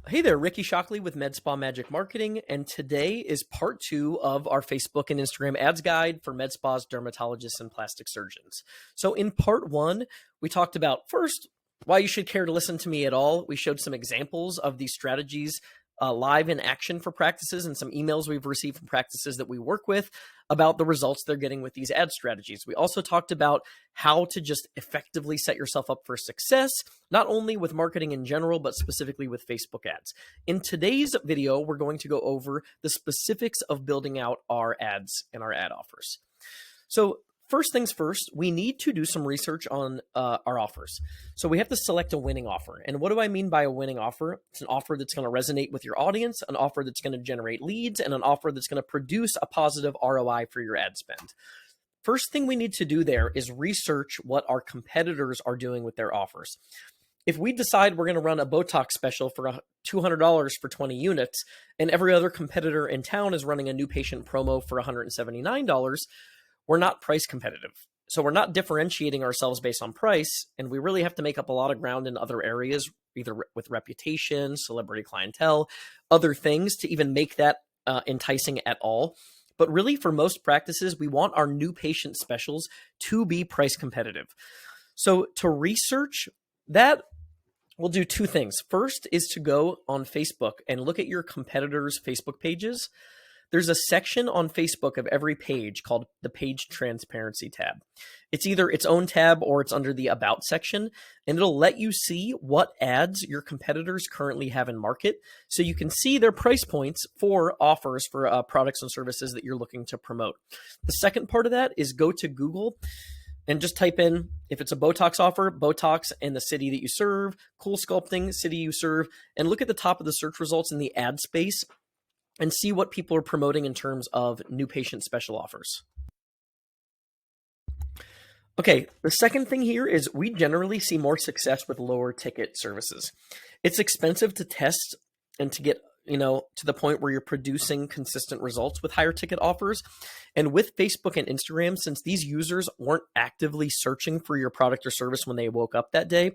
Hey there, Ricky Shockley with Med Spa Magic Marketing, and today is part 2 of our Facebook and Instagram ads guide for med spas, dermatologists, and plastic surgeons. So in part 1, we talked about first, why you should care to listen to me at all. We showed some examples of these strategies live in action for practices and some emails we've received from practices that we work with about the results they're getting with these ad strategies. We also talked about how to just effectively set yourself up for success, not only with marketing in general, but specifically with Facebook ads. In today's video, we're going to go over the specifics of building out our ads and our ad offers. So first things first, we need to do some research on our offers. So we have to select a winning offer. And what do I mean by a winning offer? It's an offer that's going to resonate with your audience, an offer that's going to generate leads, and an offer that's going to produce a positive ROI for your ad spend. First thing we need to do there is research what our competitors are doing with their offers. If we decide we're going to run a Botox special for $200 for 20 units, and every other competitor in town is running a new patient promo for $179, we're not price competitive. So we're not differentiating ourselves based on price, and we really have to make up a lot of ground in other areas, either with reputation, celebrity clientele, other things to even make that enticing at all. But really, for most practices, we want our new patient specials to be price competitive. So to research that, we'll do two things. First is to go on Facebook and look at your competitors' Facebook pages. There's a section on Facebook of every page called the Page Transparency tab. It's either its own tab or it's under the About section, and it'll let you see what ads your competitors currently have in market, so you can see their price points for offers for products and services that you're looking to promote. The second part of that is go to Google and just type in, if it's a Botox offer, Botox and the city that you serve, Cool Sculpting, city you serve, and look at the top of the search results in the ad space and see what people are promoting in terms of new patient special offers. Okay, the second thing here is we generally see more success with lower ticket services. It's expensive to test and to get, to the point where you're producing consistent results with higher ticket offers. And with Facebook and Instagram, since these users weren't actively searching for your product or service when they woke up that day,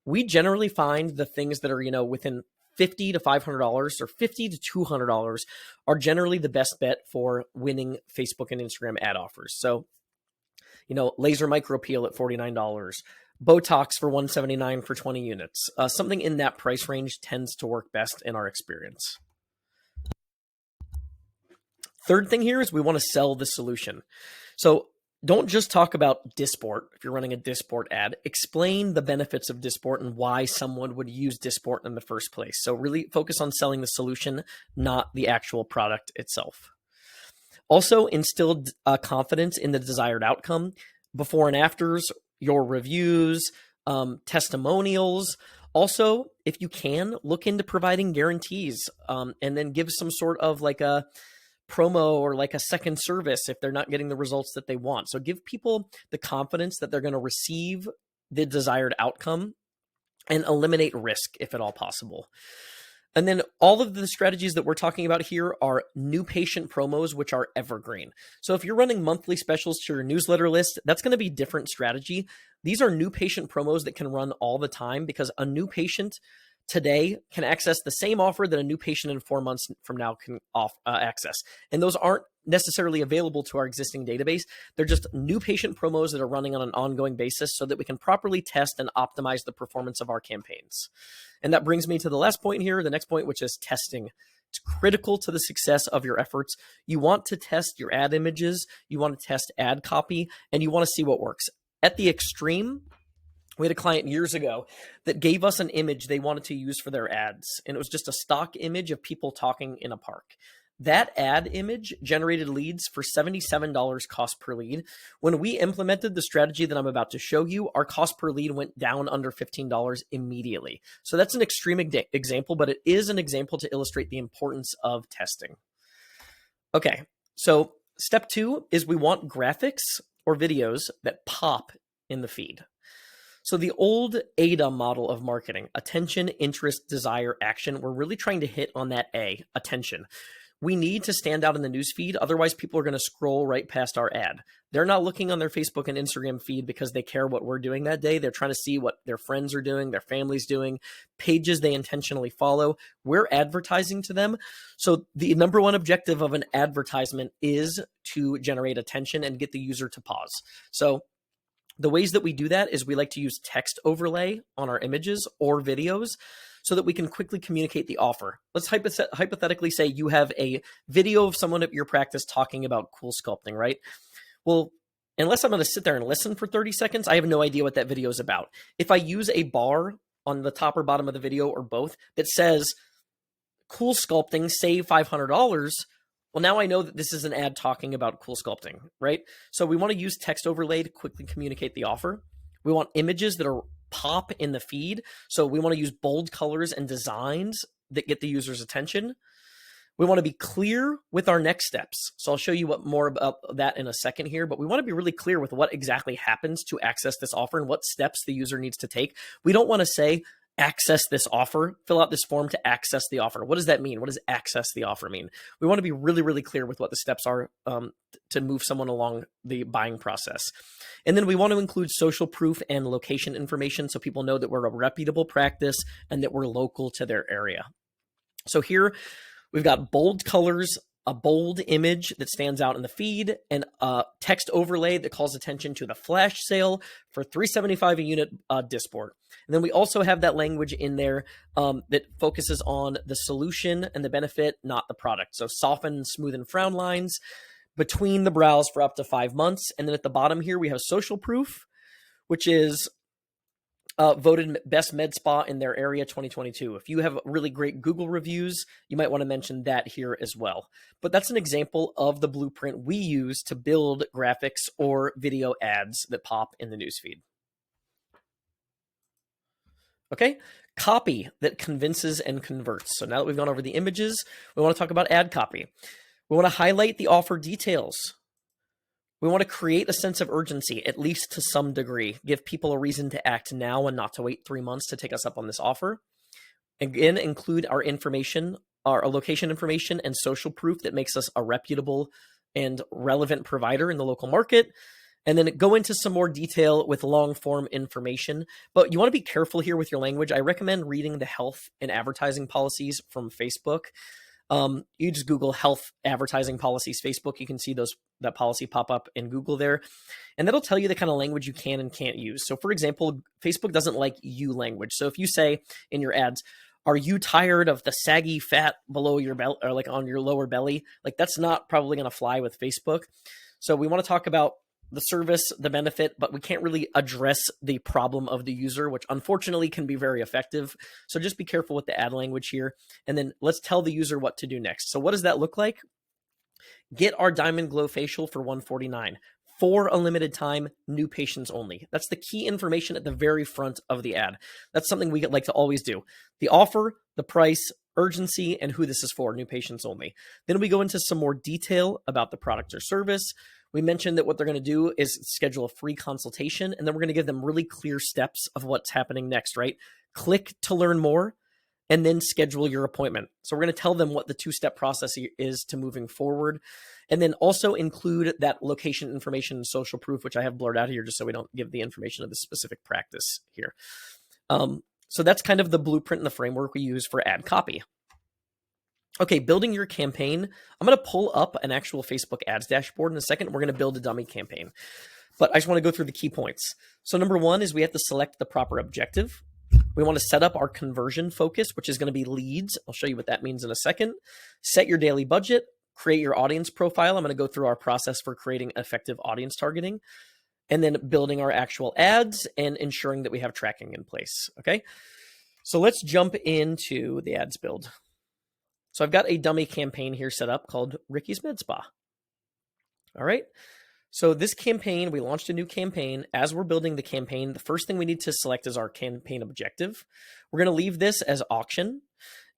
we generally find the things that are, within $50 to $500 or $50 to $200 are generally the best bet for winning Facebook and Instagram ad offers. So, laser micro peel at $49, Botox for $179 for 20 units. Something in that price range tends to work best in our experience. Third thing here is we want to sell the solution. So don't just talk about Dysport. If you're running a Dysport ad, explain the benefits of Dysport and why someone would use Dysport in the first place. So really focus on selling the solution, not the actual product itself. Also, instill confidence in the desired outcome. Before and afters, your reviews, testimonials. Also, if you can, look into providing guarantees and then give some sort of like a promo or like a second service if they're not getting the results that they want. So give people the confidence that they're going to receive the desired outcome and eliminate risk if at all possible. And then all of the strategies that we're talking about here are new patient promos, which are evergreen. So if you're running monthly specials to your newsletter list, that's going to be a different strategy. These are new patient promos that can run all the time because a new patient today can access the same offer that a new patient in 4 months from now can access. And those aren't necessarily available to our existing database. They're just new patient promos that are running on an ongoing basis so that we can properly test and optimize the performance of our campaigns. And that brings me to the last point here, the next point, which is testing. It's critical to the success of your efforts. You want to test your ad images, you want to test ad copy, and you want to see what works. At the extreme, we had a client years ago that gave us an image they wanted to use for their ads, and it was just a stock image of people talking in a park. That ad image generated leads for $77 cost per lead. When we implemented the strategy that I'm about to show you, our cost per lead went down under $15 immediately. So that's an extreme example, but it is an example to illustrate the importance of testing. Okay, so step 2 is we want graphics or videos that pop in the feed. So the old AIDA model of marketing, attention, interest, desire, action, we're really trying to hit on that A, attention. we need to stand out in the newsfeed. Otherwise, people are going to scroll right past our ad. They're not looking on their Facebook and Instagram feed because they care what we're doing that day. They're trying to see what their friends are doing, their family's doing, pages they intentionally follow. We're advertising to them. So the number one objective of an advertisement is to generate attention and get the user to pause. So the ways that we do that is we like to use text overlay on our images or videos so that we can quickly communicate the offer. Let's hypothetically say you have a video of someone at your practice talking about cool sculpting, right? Well, unless I'm going to sit there and listen for 30 seconds, I have no idea what that video is about. If I use a bar on the top or bottom of the video or both that says, cool sculpting, save $500, well, now I know that this is an ad talking about cool sculpting, right? So we want to use text overlay to quickly communicate the offer. We want images that are pop in the feed. So we want to use bold colors and designs that get the user's attention. We want to be clear with our next steps. So I'll show you what more about that in a second here, but we want to be really clear with what exactly happens to access this offer and what steps the user needs to take. We don't want to say, access this offer, fill out this form to access the offer. What does that mean? What does access the offer mean? We want to be really, really clear with what the steps are to move someone along the buying process. And then we want to include social proof and location information so people know that we're a reputable practice and that we're local to their area. So here we've got bold colors, a bold image that stands out in the feed, and a text overlay that calls attention to the flash sale for $375 a unit Disport. And then we also have that language in there that focuses on the solution and the benefit, not the product. So soften and smoothen frown lines between the brows for up to 5 months. And then at the bottom here, we have social proof, which is voted best med spa in their area 2022. If you have really great Google reviews, you might want to mention that here as well. But that's an example of the blueprint we use to build graphics or video ads that pop in the newsfeed. Okay, copy that convinces and converts. So now that we've gone over the images, we want to talk about ad copy. We want to highlight the offer details. We want to create a sense of urgency, at least to some degree, give people a reason to act now and not to wait 3 months to take us up on this offer. Again, include our information, our location information and social proof that makes us a reputable and relevant provider in the local market. And then go into some more detail with long form information. But you want to be careful here with your language. I recommend reading the health and advertising policies from Facebook. You just Google health advertising policies Facebook. You can see that policy pop up in Google there. And that'll tell you the kind of language you can and can't use. So for example, Facebook doesn't like you language. So if you say in your ads, are you tired of the saggy fat below your belly or like on your lower belly? Like that's not probably going to fly with Facebook. So we want to talk about the service, the benefit, but we can't really address the problem of the user, which unfortunately can be very effective. So just be careful with the ad language here. And then let's tell the user what to do next. So what does that look like? Get our Diamond Glow facial for $149 for a limited time, new patients only. That's the key information at the very front of the ad. That's something we like to always do. The offer, the price, urgency, and who this is for, new patients only. Then we go into some more detail about the product or service. We mentioned that what they're going to do is schedule a free consultation, and then we're going to give them really clear steps of what's happening next, right? Click to learn more, and then schedule your appointment. So we're going to tell them what the two-step process is to moving forward, and then also include that location information and social proof, which I have blurred out here just so we don't give the information of the specific practice here. So that's kind of the blueprint and the framework we use for ad copy. Okay, building your campaign. I'm going to pull up an actual Facebook ads dashboard in a second. We're going to build a dummy campaign, but I just want to go through the key points. So number one is we have to select the proper objective. We want to set up our conversion focus, which is going to be leads. I'll show you what that means in a second. Set your daily budget, create your audience profile. I'm going to go through our process for creating effective audience targeting, and then building our actual ads and ensuring that we have tracking in place. Okay, so let's jump into the ads build. So I've got a dummy campaign here set up called Ricky's Med Spa. All right. So this campaign, we launched a new campaign. As we're building the campaign, the first thing we need to select is our campaign objective. We're going to leave this as auction,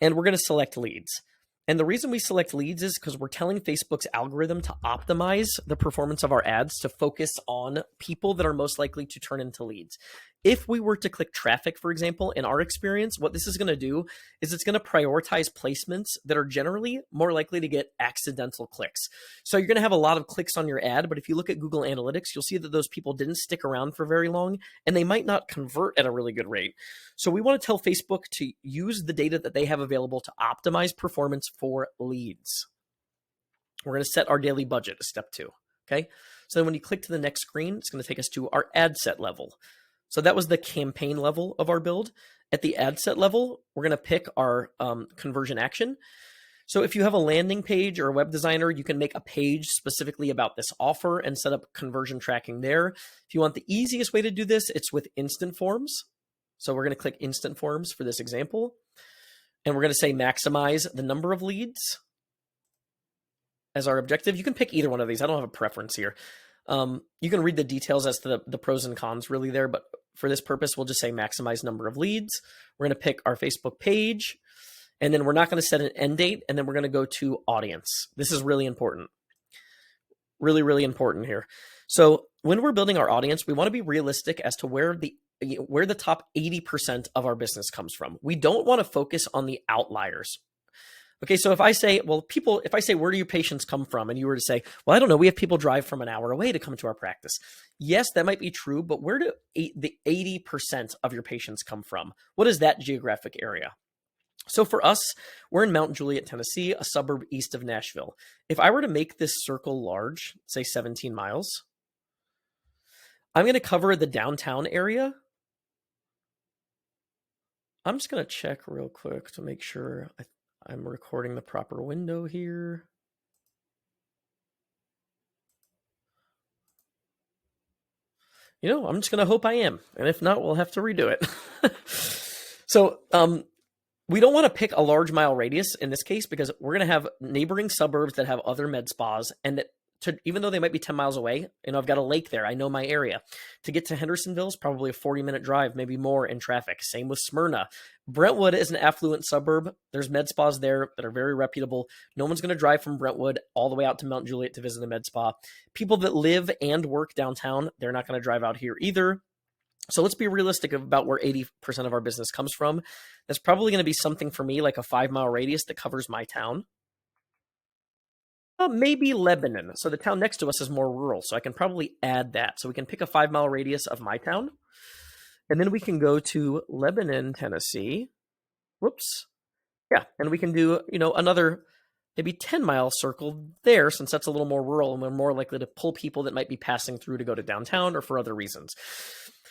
and we're going to select leads. And the reason we select leads is because we're telling Facebook's algorithm to optimize the performance of our ads to focus on people that are most likely to turn into leads. If we were to click traffic, for example, in our experience, what this is going to do is it's going to prioritize placements that are generally more likely to get accidental clicks. So you're going to have a lot of clicks on your ad, but if you look at Google Analytics, you'll see that those people didn't stick around for very long, and they might not convert at a really good rate. So we want to tell Facebook to use the data that they have available to optimize performance for leads. We're going to set our daily budget as step 2. Okay. So then when you click to the next screen, it's going to take us to our ad set level. So that was the campaign level of our build. At the ad set level, we're going to pick our conversion action. So if you have a landing page or a web designer, you can make a page specifically about this offer and set up conversion tracking there. If you want the easiest way to do this, it's with instant forms. So we're going to click instant forms for this example. And we're going to say maximize the number of leads as our objective. You can pick either one of these. I don't have a preference here. You can read the details as to the pros and cons really there, but for this purpose, we'll just say maximize number of leads. We're going to pick our Facebook page, and then we're not going to set an end date, and then we're going to go to audience. This is really important. Really, really important here. So when we're building our audience, we want to be realistic as to where the top 80% of our business comes from. We don't want to focus on the outliers. Okay, so if I say, where do your patients come from? And you were to say, well, I don't know, we have people drive from an hour away to come to our practice. Yes, that might be true, but where do the 80% of your patients come from? What is that geographic area? So for us, we're in Mount Juliet, Tennessee, a suburb east of Nashville. If I were to make this circle large, say 17 miles, I'm going to cover the downtown area. I'm just going to check real quick to make sure I'm recording the proper window here. I'm just going to hope I am. And if not, we'll have to redo it. So we don't want to pick a large mile radius in this case because we're going to have neighboring suburbs that have other med spas, and that even though they might be 10 miles away, I've got a lake there. I know my area. To get to Hendersonville is probably a 40-minute drive, maybe more in traffic. Same with Smyrna. Brentwood is an affluent suburb. There's med spas there that are very reputable. No one's going to drive from Brentwood all the way out to Mount Juliet to visit a med spa. People that live and work downtown, they're not going to drive out here either. So let's be realistic about where 80% of our business comes from. That's probably going to be something for me like a 5-mile radius that covers my town. Maybe Lebanon. So the town next to us is more rural, so I can probably add that. So we can pick a 5-mile radius of my town, and then we can go to Lebanon, Tennessee. Whoops. Yeah, and we can do, another maybe 10-mile circle there, since that's a little more rural, and we're more likely to pull people that might be passing through to go to downtown or for other reasons.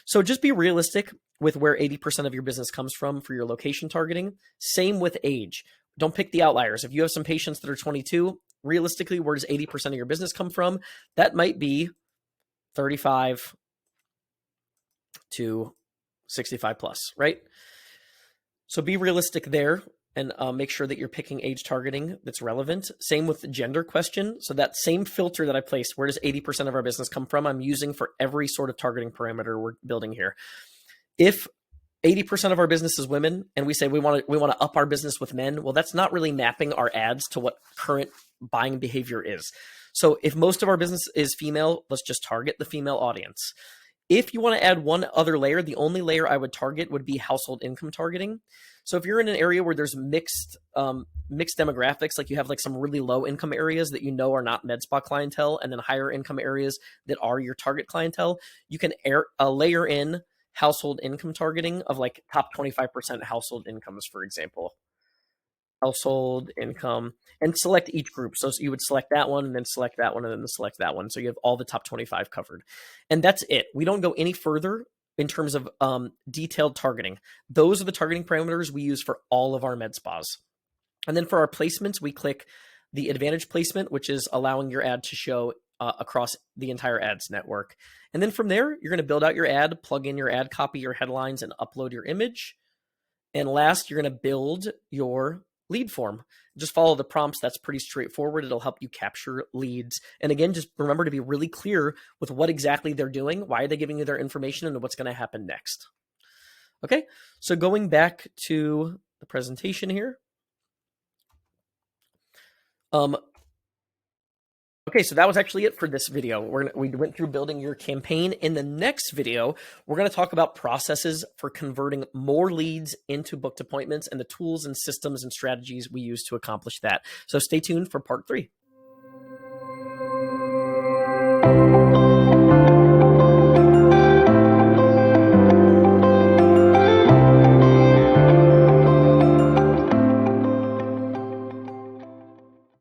So just be realistic with where 80% of your business comes from for your location targeting. Same with age. Don't pick the outliers. If you have some patients that are 22, realistically, where does 80% of your business come from? That might be 35 to 65 plus, right? So be realistic there and make sure that you're picking age targeting that's relevant. Same with the gender question. So that same filter that I placed, where does 80% of our business come from, I'm using for every sort of targeting parameter we're building here. If 80% of our business is women, and we say we want to up our business with men, well, that's not really mapping our ads to what current buying behavior is. So if most of our business is female, let's just target the female audience. If you want to add one other layer, the only layer I would target would be household income targeting. So if you're in an area where there's mixed demographics, like you have like some really low income areas that are not med spa clientele, and then higher income areas that are your target clientele, you can layer in household income targeting of like top 25% household incomes, for example. Household income, and select each group. So you would select that one, and then select that one, and then select that one. So you have all the top 25 covered. And that's it. We don't go any further in terms of detailed targeting. Those are the targeting parameters we use for all of our med spas. And then for our placements, we click the advantage placement, which is allowing your ad to show across the entire ads network. And then from there, you're going to build out your ad, plug in your ad copy, your headlines, and upload your image. And last, you're going to build your lead form. Just follow the prompts. That's pretty straightforward. It'll help you capture leads. And again, just remember to be really clear with what exactly they're doing, why are they giving you their information, and what's going to happen next. Okay, so going back to the presentation here. Okay, so that was actually it for this video. We went through building your campaign. In the next video, we're going to talk about processes for converting more leads into booked appointments and the tools and systems and strategies we use to accomplish that. So stay tuned for part 3.